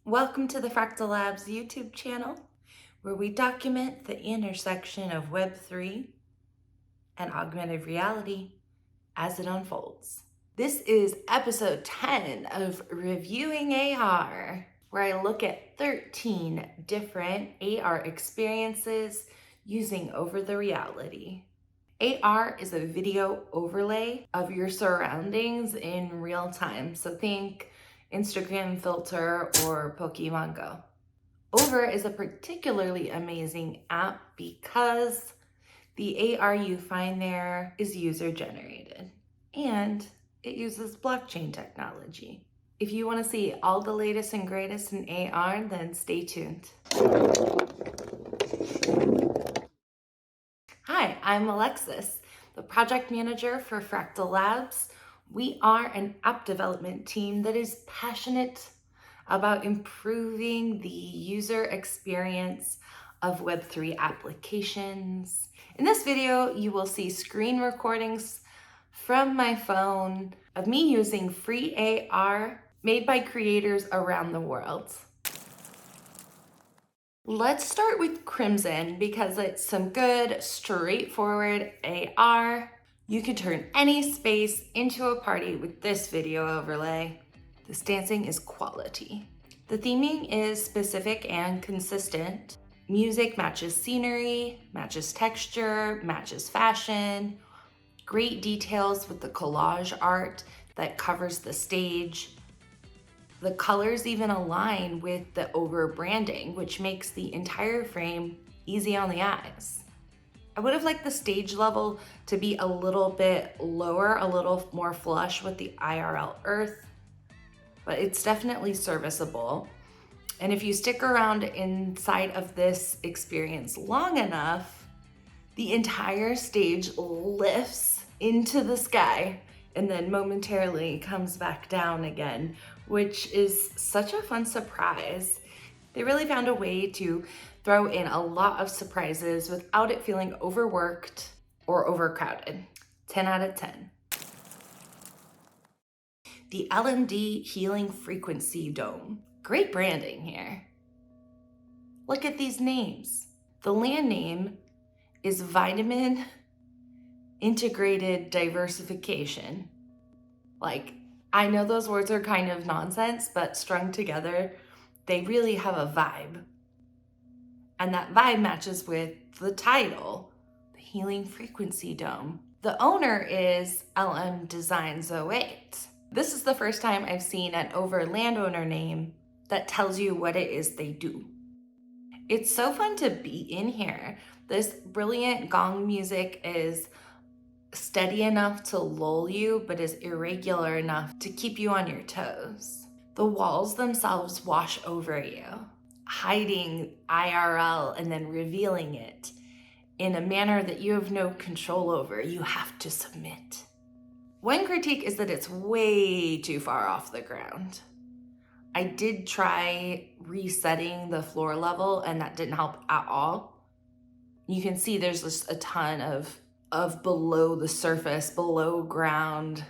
Welcome to the Fractal Labs YouTube channel, where we document the intersection of Web3 and augmented reality as it unfolds. This is episode 10 of Reviewing AR, where I look at 13 different AR experiences using over the reality. AR is a video overlay of your surroundings in real time. So think Instagram filter or Pokemon Go. Over is a particularly amazing app because the AR you find there is user generated and it uses blockchain technology. If you want to see all the latest and greatest in AR, then stay tuned. Hi, I'm Alexis, the project manager for Fractal Labs. We are an app development team that is passionate about improving the user experience of Web3 applications. In this video, you will see screen recordings from my phone of me using free AR made by creators around the world. Let's start with Crimson because it's some good, straightforward AR. You can turn any space into a party with this video overlay. This dancing is quality. The theming is specific and consistent. Music matches scenery, matches texture, matches fashion. Great details with the collage art that covers the stage. The colors even align with the over branding, which makes the entire frame easy on the eyes. I would have liked the stage level to be a little bit lower, a little more flush with the IRL earth, but it's definitely serviceable. And if you stick around inside of this experience long enough, the entire stage lifts into the sky and then momentarily comes back down again, which is such a fun surprise. They really found a way to throw in a lot of surprises without it feeling overworked or overcrowded. 10 out of 10. The LMD Healing Frequency Dome. Great branding here. Look at these names. The land name is Vitamin Integrated Diversification. I know those words are kind of nonsense, but strung together, they really have a vibe. And that vibe matches with the title, the Healing Frequency Dome. The owner is LM Designs 08. This is the first time I've seen an over landowner name that tells you what it is they do. It's so fun to be in here. This brilliant gong music is steady enough to lull you, but is irregular enough to keep you on your toes. The walls themselves wash over you, hiding IRL and then revealing it in a manner that you have no control over. You have to submit. One critique is that it's way too far off the ground. I did try resetting the floor level and that didn't help at all. You can see there's just a ton of below the surface, below ground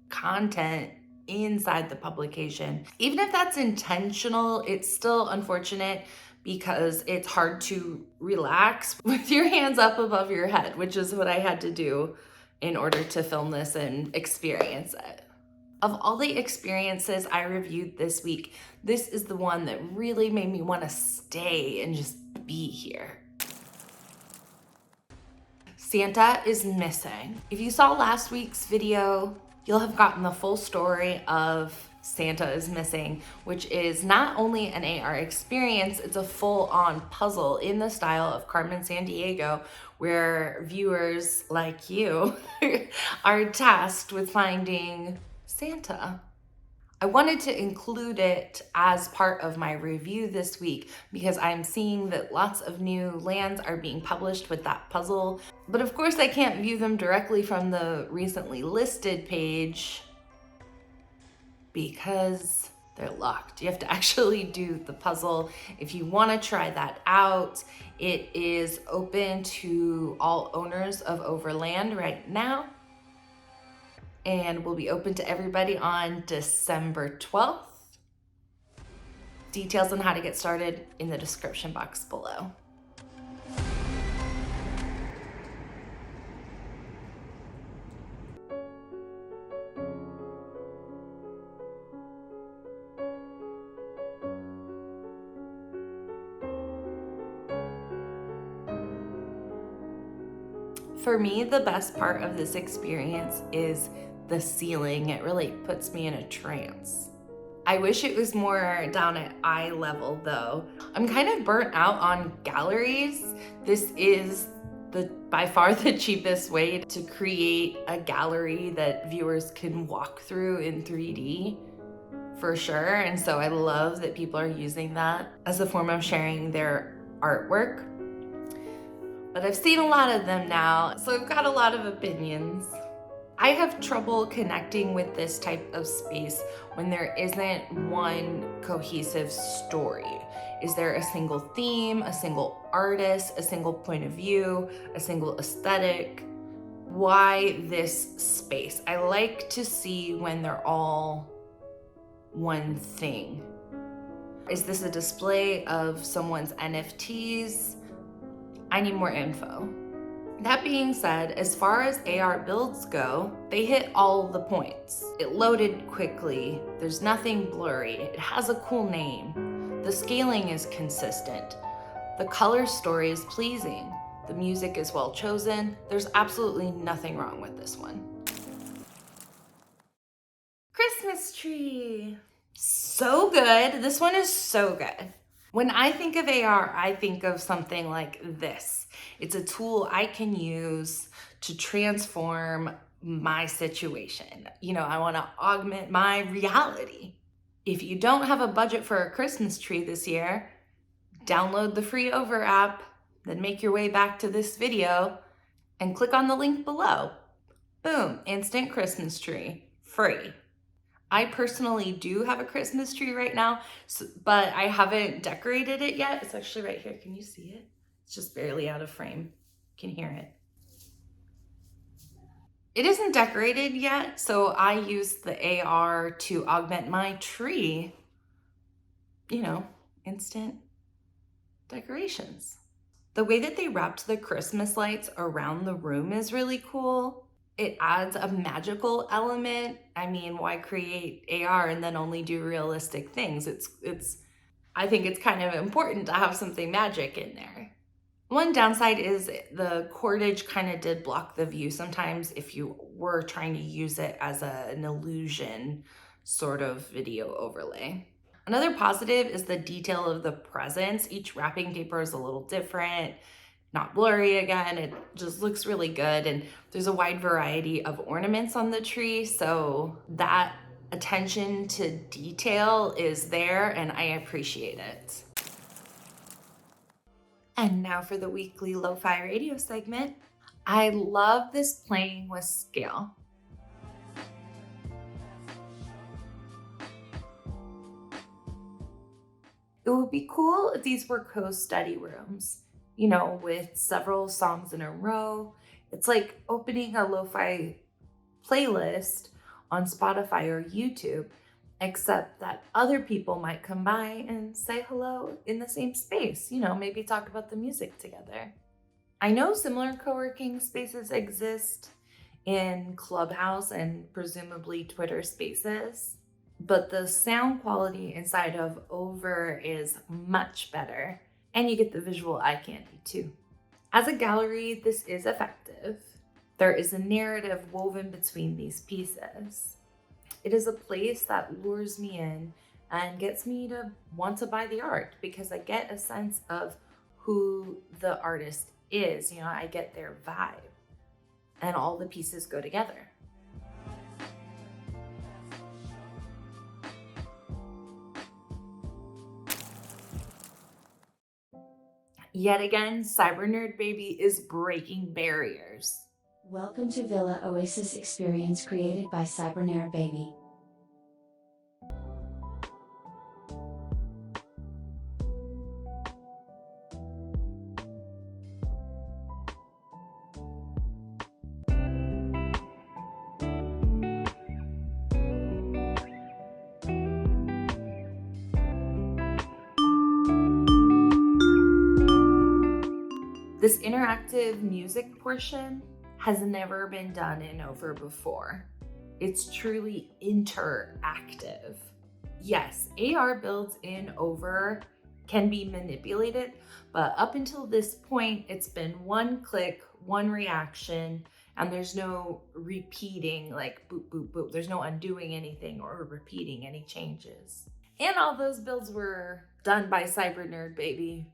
content inside the publication. Even if that's intentional, it's still unfortunate because it's hard to relax with your hands up above your head, which is what I had to do in order to film this and experience it. Of all the experiences I reviewed this week, this is the one that really made me want to stay and just be here. Santa is missing. If you saw last week's video, you'll have gotten the full story of Santa is missing, which is not only an AR experience, it's a full-on puzzle in the style of Carmen Sandiego, where viewers like you are tasked with finding Santa. I wanted to include it as part of my review this week because I'm seeing that lots of new lands are being published with that puzzle. But of course I can't view them directly from the recently listed page because they're locked. You have to actually do the puzzle. If you want to try that out, it is open to all owners of Overland right now, and will be open to everybody on December 12th. Details on how to get started in the description box below. For me, the best part of this experience is the ceiling. It really puts me in a trance. I wish it was more down at eye level though. I'm kind of burnt out on galleries. This is by far the cheapest way to create a gallery that viewers can walk through in 3D, for sure. And so I love that people are using that as a form of sharing their artwork. But I've seen a lot of them now, so I've got a lot of opinions. I have trouble connecting with this type of space when there isn't one cohesive story. Is there a single theme, a single artist, a single point of view, a single aesthetic? Why this space? I like to see when they're all one thing. Is this a display of someone's NFTs? I need more info. That being said, as far as AR builds go, they hit all the points. It loaded quickly, there's nothing blurry, it has a cool name, the scaling is consistent, the color story is pleasing, the music is well chosen, there's absolutely nothing wrong with this one. Christmas tree. So good, this one is so good. When I think of AR, I think of something like this. It's a tool I can use to transform my situation. I want to augment my reality. If you don't have a budget for a Christmas tree this year, download the free Over app, then make your way back to this video and click on the link below. Boom, instant Christmas tree, free. I personally do have a Christmas tree right now, but I haven't decorated it yet. It's actually right here. Can you see it? It's just barely out of frame. You can hear it. It isn't decorated yet, so I used the AR to augment my tree. Instant decorations. The way that they wrapped the Christmas lights around the room is really cool. It adds a magical element. I mean, why create AR and then only do realistic things? I think it's kind of important to have something magic in there. One downside is the cordage kind of did block the view sometimes if you were trying to use it as an illusion sort of video overlay. Another positive is the detail of the presents. Each wrapping paper is a little different. Not blurry again, it just looks really good, and there's a wide variety of ornaments on the tree, so that attention to detail is there and I appreciate it. And now for the weekly LoFi Radio segment. I love this playing with scale. It would be cool if these were co-study rooms, with several songs in a row. It's like opening a lo-fi playlist on Spotify or YouTube, except that other people might come by and say hello in the same space, maybe talk about the music together. I know similar co-working spaces exist in Clubhouse and presumably Twitter Spaces, but the sound quality inside of Over is much better. And you get the visual eye candy too. As a gallery, this is effective. There is a narrative woven between these pieces. It is a place that lures me in and gets me to want to buy the art because I get a sense of who the artist is. I get their vibe and all the pieces go together. Yet again, Cyber Nerd Baby is breaking barriers. Welcome to Villa Oasis experience created by Cyber Nerd Baby. This interactive music portion has never been done in Over before. It's truly interactive. Yes, AR builds in Over can be manipulated, but up until this point, it's been one click, one reaction, and there's no repeating like boop, boop, boop. There's no undoing anything or repeating any changes. And all those builds were done by Cybernerd, baby.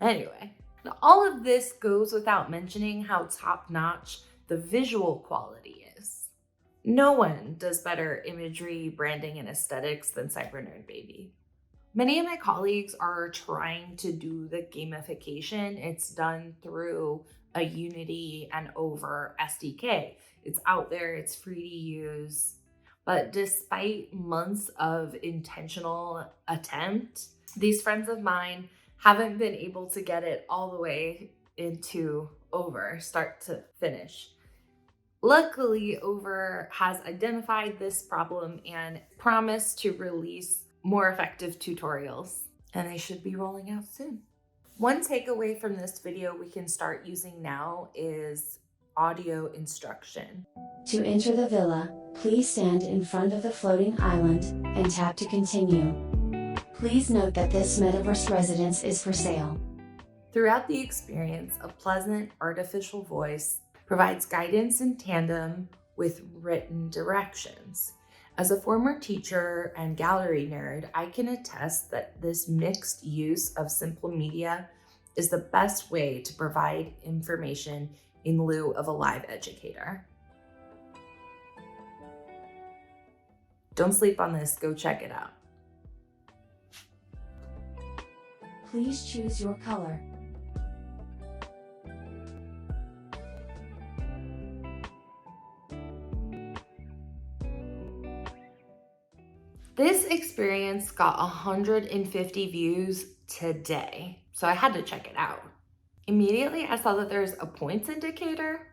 Anyway, now all of this goes without mentioning how top-notch the visual quality is. No one does better imagery, branding, and aesthetics than Cybernerd, baby. Many of my colleagues are trying to do the gamification. It's done through a Unity and Over SDK. It's out there, it's free to use. But despite months of intentional attempt, these friends of mine haven't been able to get it all the way into Over, start to finish. Luckily, Over has identified this problem and promised to release more effective tutorials, and they should be rolling out soon. One takeaway from this video we can start using now is audio instruction. To enter the villa, please stand in front of the floating island and tap to continue. Please note that this metaverse residence is for sale. Throughout the experience, a pleasant artificial voice provides guidance in tandem with written directions. As a former teacher and gallery nerd, I can attest that this mixed use of simple media is the best way to provide information in lieu of a live educator. Don't sleep on this, go check it out. Please choose your color. This experience got 150 views today, so I had to check it out. Immediately, I saw that there's a points indicator,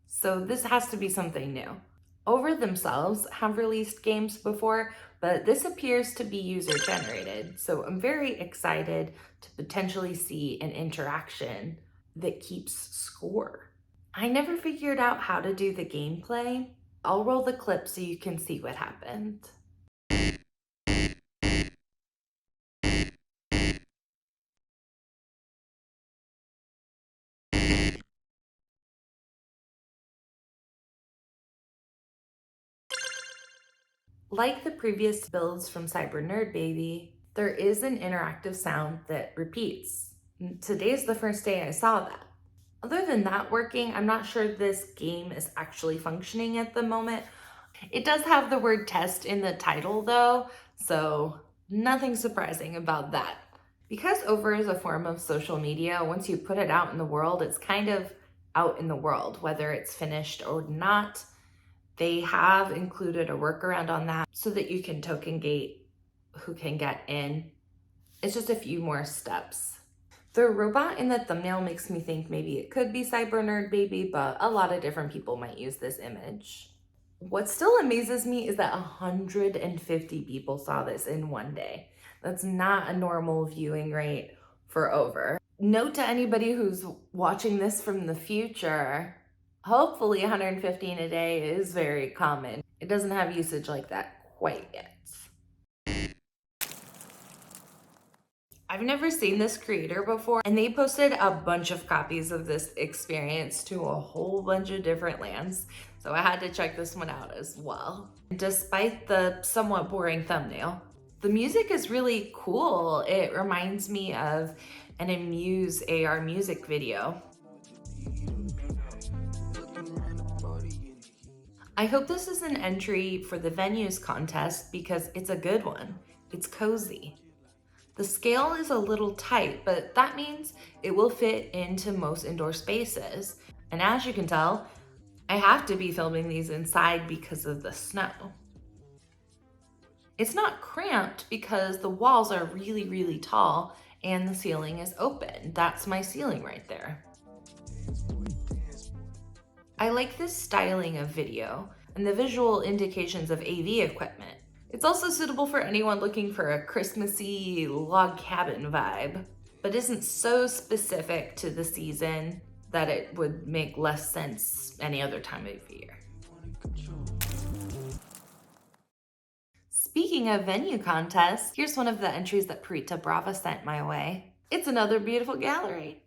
so this has to be something new. Over themselves have released games before, but this appears to be user-generated, so I'm very excited to potentially see an interaction that keeps score. I never figured out how to do the gameplay. I'll roll the clip so you can see what happened. Like the previous builds from Cybernerd, baby, there is an interactive sound that repeats. Today's the first day I saw that. Other than that working, I'm not sure this game is actually functioning at the moment. It does have the word test in the title though, so nothing surprising about that. Because Over is a form of social media, once you put it out in the world, it's kind of out in the world, whether it's finished or not. They have included a workaround on that so that you can token gate who can get in. It's just a few more steps. The robot in the thumbnail makes me think maybe it could be Cybernerd, baby, but a lot of different people might use this image. What still amazes me is that 150 people saw this in one day. That's not a normal viewing rate for Over. Note to anybody who's watching this from the future, hopefully 150 in a day is very common. It doesn't have usage like that quite yet. I've never seen this creator before, and they posted a bunch of copies of this experience to a whole bunch of different lands, so I had to check this one out as well. Despite the somewhat boring thumbnail, the music is really cool. It reminds me of an Amuse AR music video. I hope this is an entry for the venues contest because it's a good one. It's cozy. The scale is a little tight, but that means it will fit into most indoor spaces. And as you can tell, I have to be filming these inside because of the snow. It's not cramped because the walls are really, really tall and the ceiling is open. That's my ceiling right there. I like this styling of video and the visual indications of AV equipment. It's also suitable for anyone looking for a Christmassy log cabin vibe, but isn't so specific to the season that it would make less sense any other time of year. Speaking of venue contests, here's one of the entries that Parita Brava sent my way. It's another beautiful gallery.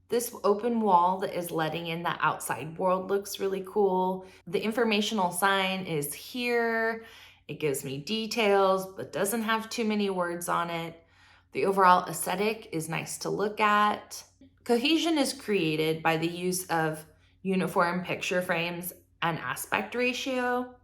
This open wall that is letting in the outside world looks really cool. The informational sign is here. It gives me details, but doesn't have too many words on it. The overall aesthetic is nice to look at. Cohesion is created by the use of uniform picture frames and aspect ratio.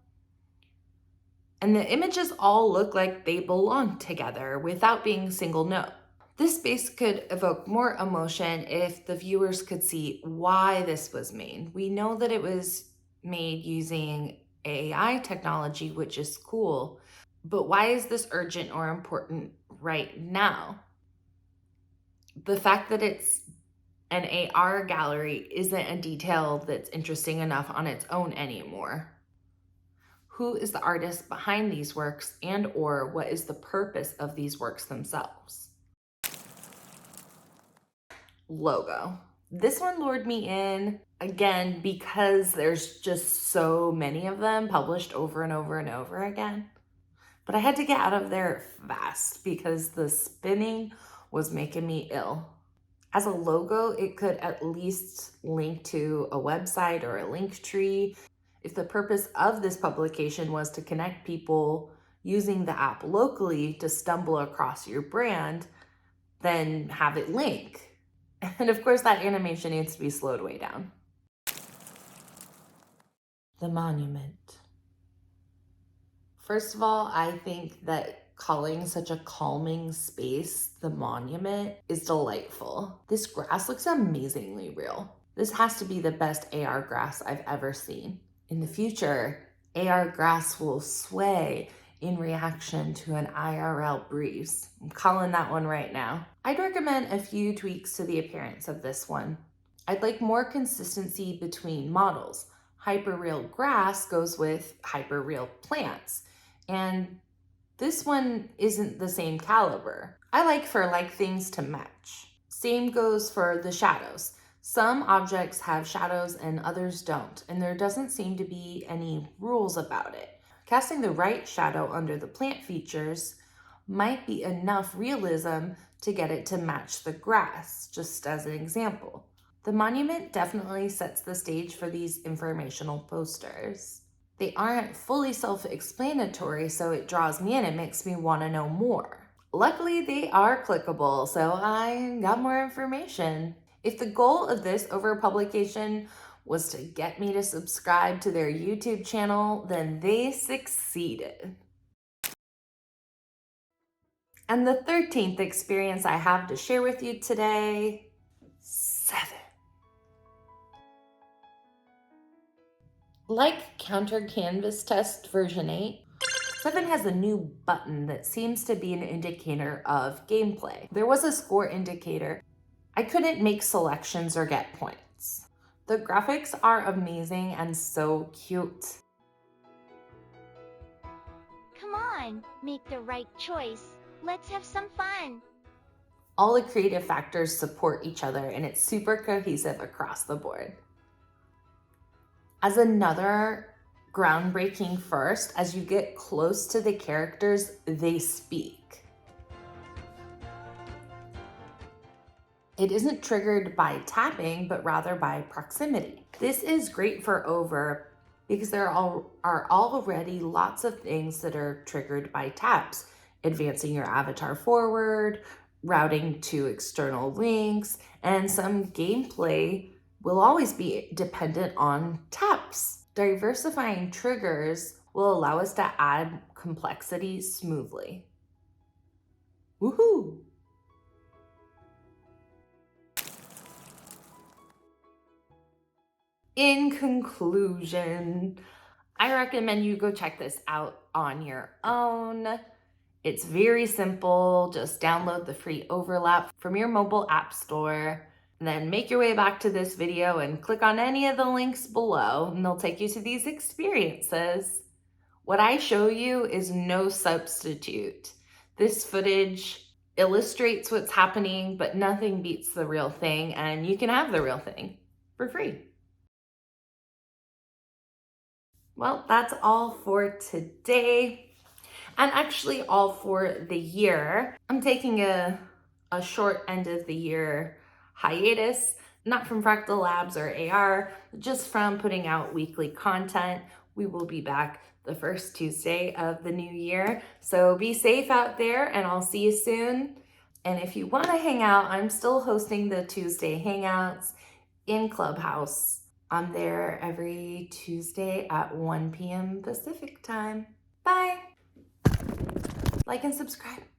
And the images all look like they belong together without being single note. This space could evoke more emotion if the viewers could see why this was made. We know that it was made using AI technology, which is cool, but why is this urgent or important right now? The fact that it's an AR gallery isn't a detail that's interesting enough on its own anymore. Who is the artist behind these works, and or what is the purpose of these works themselves? Logo. This one lured me in, again, because there's just so many of them published over and over and over again. But I had to get out of there fast because the spinning was making me ill. As a logo, it could at least link to a website or a link tree. If the purpose of this publication was to connect people using the app locally to stumble across your brand, then have it link. And of course, that animation needs to be slowed way down. The monument. First of all, I think that calling such a calming space the monument is delightful. This grass looks amazingly real. This has to be the best AR grass I've ever seen. In the future, AR grass will sway in reaction to an IRL breeze. I'm calling that one right now. I'd recommend a few tweaks to the appearance of this one. I'd like more consistency between models. Hyperreal grass goes with hyperreal plants, and this one isn't the same caliber. I like for like things to match. Same goes for the shadows. Some objects have shadows and others don't, and there doesn't seem to be any rules about it. Casting the right shadow under the plant features might be enough realism to get it to match the grass, just as an example. The monument definitely sets the stage for these informational posters. They aren't fully self-explanatory, so it draws me in and makes me want to know more. Luckily, they are clickable, so I got more information. If the goal of this overpublication was to get me to subscribe to their YouTube channel, then they succeeded. And the 13th experience I have to share with you today, 7. Like Counter Canvas Test version 8, 7 has a new button that seems to be an indicator of gameplay. There was a score indicator. I couldn't make selections or get points. The graphics are amazing and so cute. Come on, make the right choice. Let's have some fun. All the creative factors support each other, and it's super cohesive across the board. As another groundbreaking first, as you get close to the characters, they speak. It isn't triggered by tapping, but rather by proximity. This is great for over because there are already lots of things that are triggered by taps. Advancing your avatar forward, routing to external links, and some gameplay will always be dependent on taps. Diversifying triggers will allow us to add complexity smoothly. Woohoo! In conclusion, I recommend you go check this out on your own. It's very simple. Just download the free overlap from your mobile app store, and then make your way back to this video and click on any of the links below, and they'll take you to these experiences. What I show you is no substitute. This footage illustrates what's happening, but nothing beats the real thing, and you can have the real thing. for free. Well, that's all for today, and actually all for the year. I'm taking a short end of the year hiatus, not from Fractal Labs or AR, just from putting out weekly content. We will be back the first Tuesday of the new year. So be safe out there, and I'll see you soon. And if you want to hang out, I'm still hosting the Tuesday Hangouts in Clubhouse. I'm there every Tuesday at 1 p.m. Pacific time. Bye. Like and subscribe.